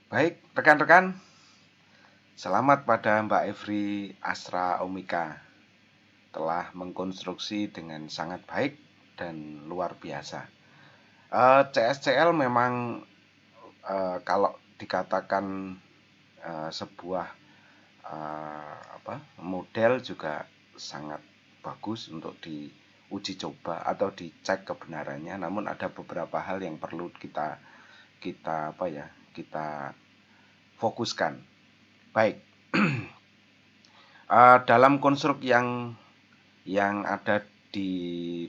Baik, rekan-rekan, selamat pada Mbak Evri Astra Omika. Telah mengkonstruksi dengan sangat baik dan luar biasa. CSCL memang kalau dikatakan sebuah model juga sangat bagus untuk diuji coba atau dicek kebenarannya. Namun ada beberapa hal yang perlu kita fokuskan. Baik, dalam konstruk yang ada di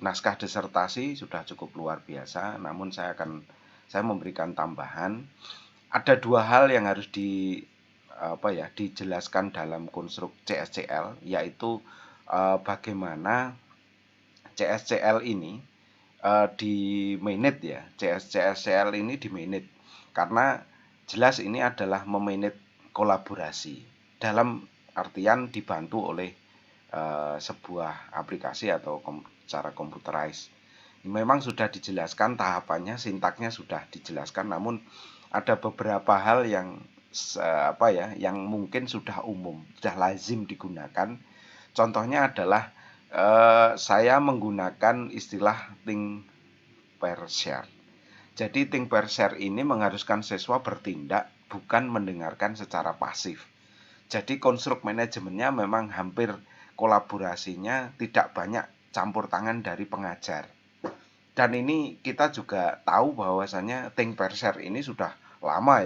naskah disertasi sudah cukup luar biasa. Namun saya memberikan tambahan. Ada dua hal yang harus dijelaskan dalam konstruk CSCL, yaitu bagaimana CSCL ini di manage ya. CSCL ini di manage karena jelas ini adalah memanage kolaborasi dalam artian dibantu oleh sebuah aplikasi atau secara computerized. Memang sudah dijelaskan tahapannya, sintaknya sudah dijelaskan, namun ada beberapa hal yang mungkin sudah umum, sudah lazim digunakan. Contohnya adalah saya menggunakan istilah think per share. Jadi think per share ini mengharuskan siswa bertindak, bukan mendengarkan secara pasif. Jadi konstruk manajemennya memang hampir kolaborasinya tidak banyak campur tangan dari pengajar. Dan ini kita juga tahu bahwasannya think per share ini sudah lama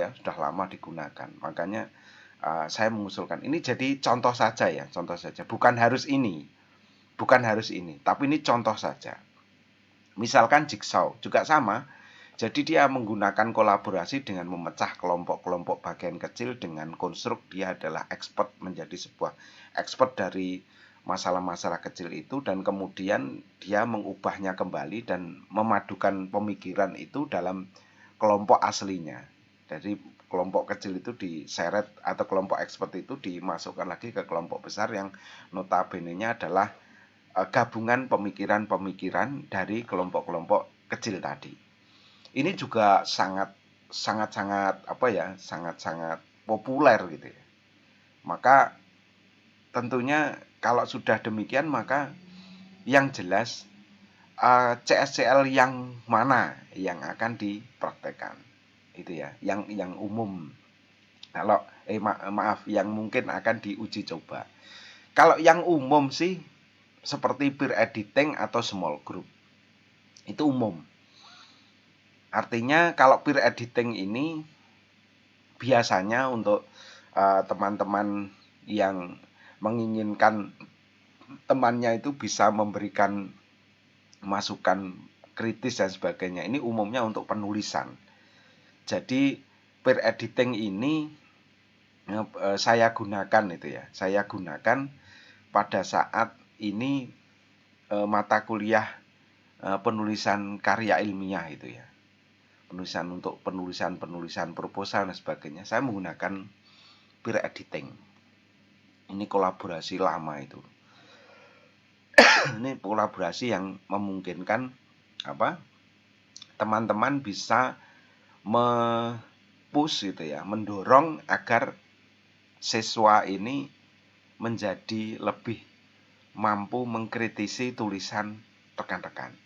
digunakan. Makanya saya mengusulkan ini jadi contoh saja ya, contoh saja. Bukan harus ini, tapi ini contoh saja. Misalkan jigsaw juga sama. Jadi dia menggunakan kolaborasi dengan memecah kelompok-kelompok bagian kecil dengan konstruk dia adalah menjadi sebuah expert dari masalah-masalah kecil itu, dan kemudian dia mengubahnya kembali dan memadukan pemikiran itu dalam kelompok aslinya. Jadi kelompok kecil itu diseret atau kelompok expert itu dimasukkan lagi ke kelompok besar yang notabene-nya adalah gabungan pemikiran-pemikiran dari kelompok-kelompok kecil tadi. Ini juga sangat populer gitu ya. Maka tentunya kalau sudah demikian, maka yang jelas CSCL yang mana yang akan dipraktekkan itu ya, yang umum. Kalau maaf, yang mungkin akan diuji coba. Kalau yang umum sih seperti peer editing atau small group. Itu umum. Artinya kalau peer editing ini biasanya untuk teman-teman yang menginginkan temannya itu bisa memberikan masukan kritis dan sebagainya. Ini umumnya untuk penulisan. Jadi peer editing ini saya gunakan itu ya. Saya gunakan pada saat ini mata kuliah penulisan karya ilmiah itu ya. Penulisan proposal dan sebagainya. Saya menggunakan peer editing. Ini kolaborasi lama itu. Ini kolaborasi yang memungkinkan teman-teman bisa push gitu ya, mendorong agar siswa ini menjadi lebih mampu mengkritisi tulisan rekan-rekan.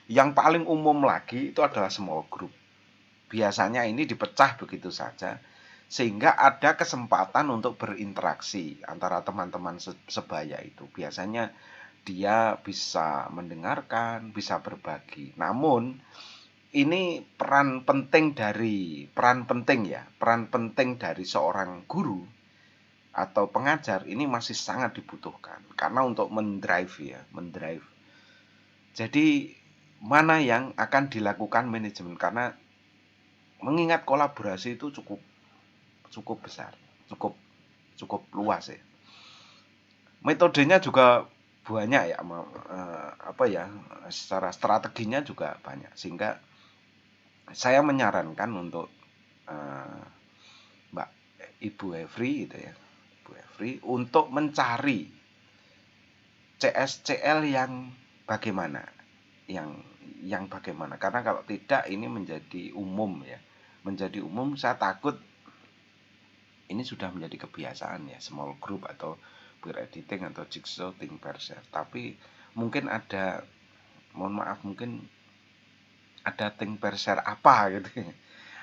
Yang paling umum lagi itu adalah small group. Biasanya ini dipecah begitu saja sehingga ada kesempatan untuk berinteraksi antara teman-teman sebaya itu. Biasanya dia bisa mendengarkan, bisa berbagi. Namun ini peran penting dari seorang guru atau pengajar ini masih sangat dibutuhkan karena untuk mendrive. Jadi mana yang akan dilakukan manajemen, karena mengingat kolaborasi itu cukup besar, cukup luas ya. Metodenya juga banyak ya, secara strateginya juga banyak, sehingga saya menyarankan untuk Mbak Ibu Evri gitu ya, Ibu Evri untuk mencari CSCL yang bagaimana, karena kalau tidak ini menjadi umum ya, saya takut ini sudah menjadi kebiasaan ya, small group atau peer editing atau jigsaw think pair share. Tapi mungkin ada, mohon maaf, mungkin ada think pair share apa gitu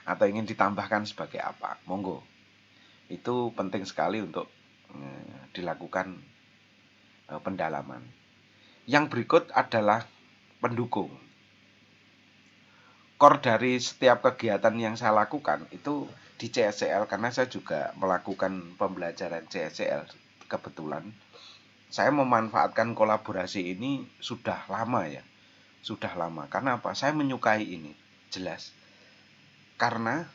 atau ingin ditambahkan sebagai apa, monggo. Itu penting sekali untuk dilakukan pendalaman. Yang berikut adalah pendukung. Core dari setiap kegiatan yang saya lakukan itu di CSCL, karena saya juga melakukan pembelajaran CSCL kebetulan. Saya memanfaatkan kolaborasi ini sudah lama ya. Sudah lama. Karena apa? Saya menyukai ini. Jelas. Karena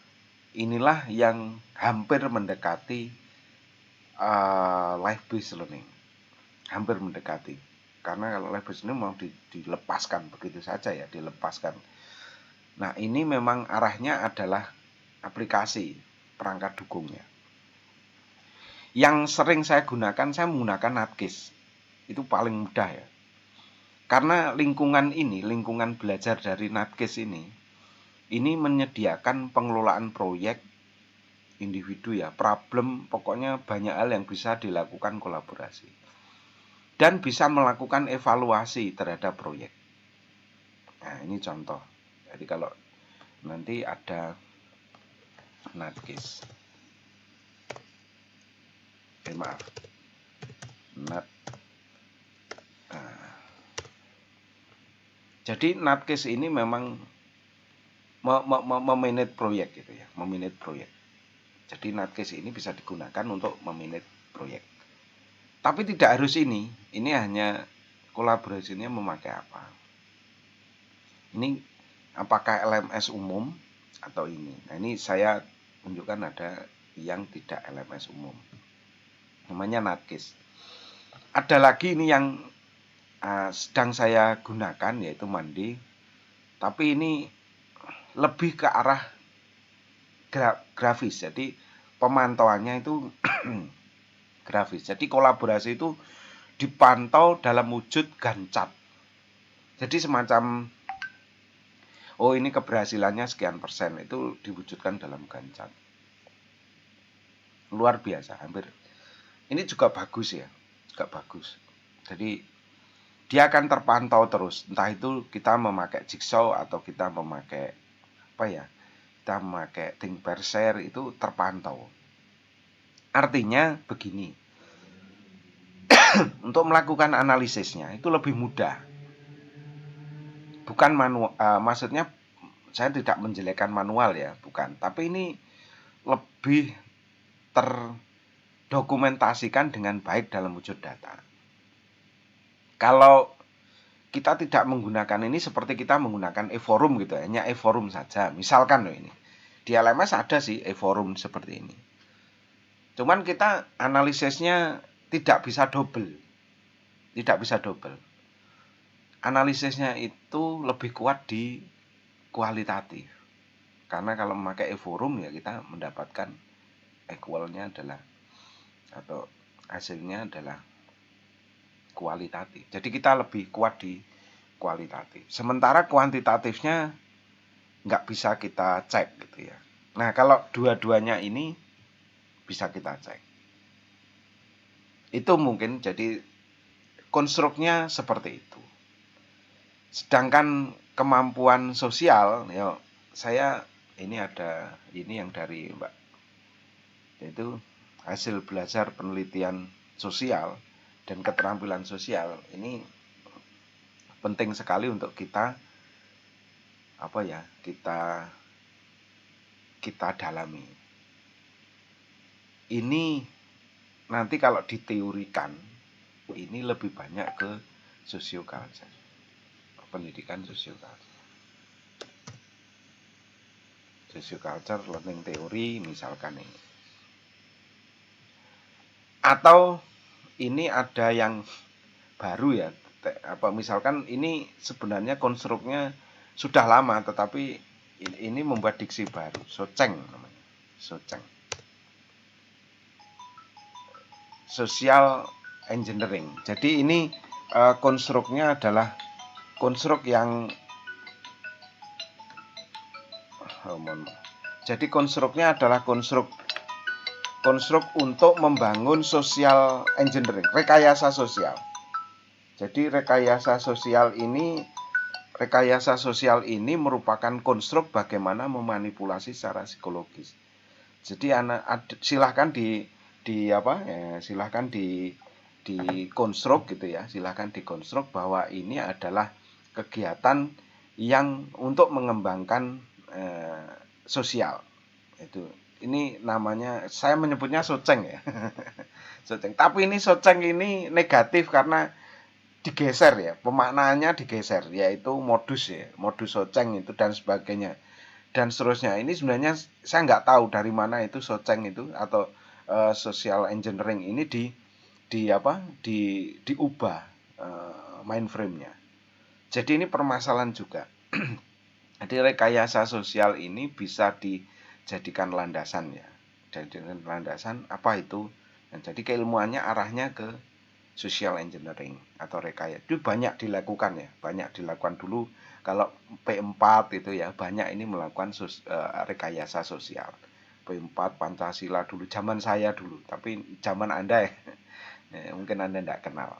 inilah yang hampir mendekati life based learning. Hampir mendekati. Karena kalau life based learning mau dilepaskan begitu saja ya, dilepaskan. Nah, ini memang arahnya adalah aplikasi perangkat dukungnya. Yang sering saya gunakan, saya menggunakan Natkis. Itu paling mudah ya. Karena lingkungan ini, lingkungan belajar dari Natkis ini menyediakan pengelolaan proyek individu ya, problem, pokoknya banyak hal yang bisa dilakukan kolaborasi. Dan bisa melakukan evaluasi terhadap proyek. Nah, ini contoh. Jadi kalau nanti ada Natkis. Maaf. Jadi Natkis ini memang memanage proyek gitu ya, memanage proyek. Jadi Natkis ini bisa digunakan untuk memanage proyek. Tapi tidak harus ini hanya kolaborasinya memakai apa. Ini apakah LMS umum atau ini. Nah, ini saya tunjukkan ada yang tidak LMS umum. Namanya Natkis. Ada lagi ini yang sedang saya gunakan, yaitu Mandi. Tapi ini lebih ke arah grafis. Jadi pemantauannya itu grafis. Jadi kolaborasi itu dipantau dalam wujud Gantt chart. Jadi semacam ini keberhasilannya sekian persen, itu diwujudkan dalam Gantt chart. Luar biasa, hampir. Ini juga bagus ya, juga bagus. Jadi dia akan terpantau terus. Entah itu kita memakai jigsaw atau kita memakai kita memakai think pair share, itu terpantau. Artinya begini. Untuk melakukan analisisnya itu lebih mudah. Bukan manual, maksudnya saya tidak menjelekkan manual ya, bukan. Tapi ini lebih terdokumentasikan dengan baik dalam wujud data. Kalau kita tidak menggunakan ini seperti kita menggunakan eForum gitu, hanya eForum saja. Misalkan loh ini. Di LMS ada sih eForum seperti ini. Cuman kita analisisnya tidak bisa double. Tidak bisa double. Analisisnya itu lebih kuat di kualitatif. Karena kalau memakai eForum ya kita mendapatkan equalnya adalah atau hasilnya adalah kualitatif. Jadi kita lebih kuat di kualitatif. Sementara kuantitatifnya nggak bisa kita cek gitu ya. Nah, kalau dua-duanya ini bisa kita cek. Itu mungkin jadi konstruknya seperti itu. Sedangkan kemampuan sosial, ya saya ini ada ini yang dari Mbak, yaitu hasil belajar penelitian sosial dan keterampilan sosial. Ini penting sekali untuk kita kita dalami. Ini nanti kalau diteorikan ini lebih banyak ke sosioculture, pendidikan sosioculture. Socioculture learning theory misalkan ini. Atau ini ada yang baru ya, misalkan ini sebenarnya konstruknya sudah lama tetapi ini membuat diksi baru, Soceng namanya. Soceng. Social engineering. Jadi ini konstruknya adalah konstruk yang jadi konstruknya adalah konstruk konstruk untuk membangun social engineering, rekayasa sosial. Jadi rekayasa sosial ini merupakan konstruk bagaimana memanipulasi secara psikologis. Jadi silahkan silahkan dikonstruk gitu ya, silahkan dikonstruk bahwa ini adalah kegiatan yang untuk mengembangkan sosial. Itu ini namanya, saya menyebutnya soceng ya. Soceng. Tapi ini soceng ini negatif karena digeser ya, pemaknaannya digeser, yaitu modus ya, modus soceng itu dan sebagainya dan seterusnya. Ini sebenarnya saya nggak tahu dari mana itu soceng itu atau social engineering ini diubah mainframe-nya. Jadi ini permasalahan juga. Jadi rekayasa sosial ini bisa dijadikan landasan ya. Jadikan landasan apa itu? Nah, jadi keilmuannya arahnya ke social engineering atau rekayasa. Itu banyak dilakukan ya, banyak dilakukan dulu. Kalau P4 itu ya banyak ini melakukan rekayasa sosial. P4 Pancasila dulu, zaman saya dulu, tapi zaman Anda ya, mungkin Anda tidak kenal.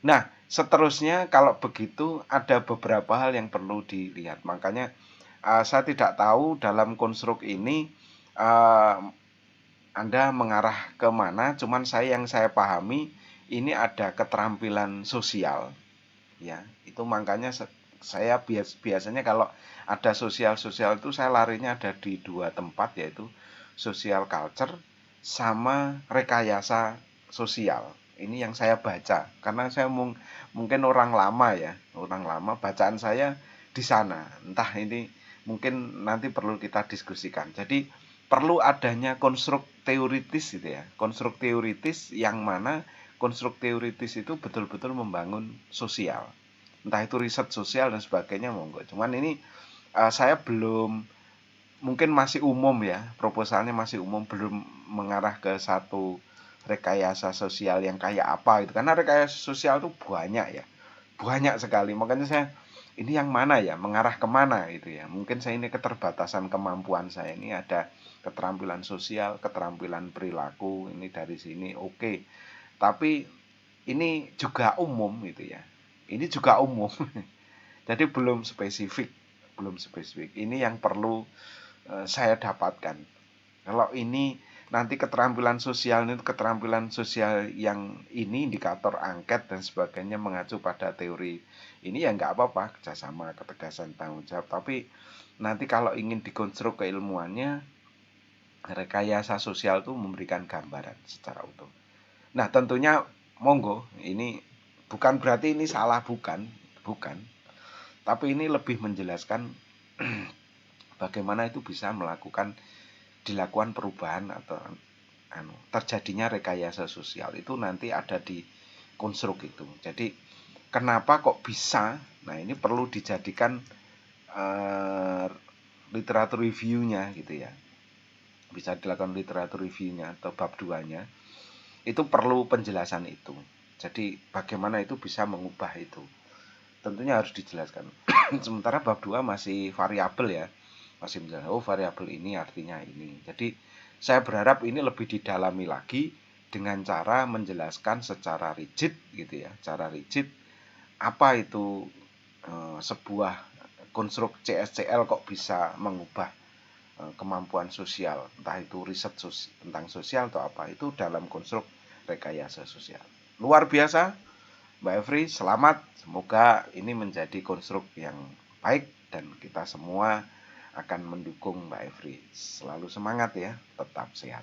Nah, seterusnya kalau begitu ada beberapa hal yang perlu dilihat. Makanya saya tidak tahu dalam konstruk ini Anda mengarah ke mana, cuman yang saya pahami ini ada keterampilan sosial. Ya, itu makanya saya biasanya kalau ada sosial itu saya larinya ada di dua tempat, yaitu social culture sama rekayasa sosial. Ini yang saya baca karena saya mungkin orang lama ya, orang lama, bacaan saya di sana. Entah ini mungkin nanti perlu kita diskusikan. Jadi perlu adanya konstruk teoritis gitu ya. Konstruk teoritis yang mana konstruk teoritis itu betul-betul membangun sosial. Entah itu riset sosial dan sebagainya monggo. Cuman ini saya belum, mungkin masih umum ya, proposalnya masih umum, belum mengarah ke satu rekayasa sosial yang kayak apa gitu. Karena rekayasa sosial itu banyak ya, banyak sekali. Makanya saya ini yang mana ya, mengarah kemana gitu ya. Mungkin saya ini keterbatasan kemampuan saya ini ada keterampilan sosial, keterampilan perilaku, ini dari sini oke. Tapi ini juga umum gitu ya. Ini juga umum. Jadi belum spesifik, belum spesifik. Ini yang perlu saya dapatkan. Kalau ini nanti keterampilan sosial yang ini indikator angket dan sebagainya mengacu pada teori ini ya nggak apa-apa, kerjasama, ketegasan, tanggung jawab. Tapi nanti kalau ingin dikonstruk keilmuannya, rekayasa sosial itu memberikan gambaran secara utuh. Nah tentunya monggo, ini bukan berarti ini salah, bukan. Tapi ini lebih menjelaskan bagaimana itu bisa dilakukan perubahan atau terjadinya rekayasa sosial itu nanti ada di konstruk itu. Jadi kenapa kok bisa? Nah ini perlu dijadikan literatur review-nya gitu ya. Bisa dilakukan literatur review-nya atau bab 2-nya. Itu perlu penjelasan itu. Jadi bagaimana itu bisa mengubah itu. Tentunya harus dijelaskan. Sementara bab 2 masih variabel ya. Masih menjelaskan, oh variabel ini artinya ini. Jadi saya berharap ini lebih didalami lagi dengan cara menjelaskan secara rigid gitu ya. Cara rigid apa itu sebuah konstruk CSCL kok bisa mengubah kemampuan sosial, entah itu riset tentang sosial atau apa, itu dalam konstruk rekayasa sosial. Luar biasa, Mbak Evri, selamat. Semoga ini menjadi konstruk yang baik dan kita semua akan mendukung Mbak Evri. Selalu semangat ya, tetap sehat.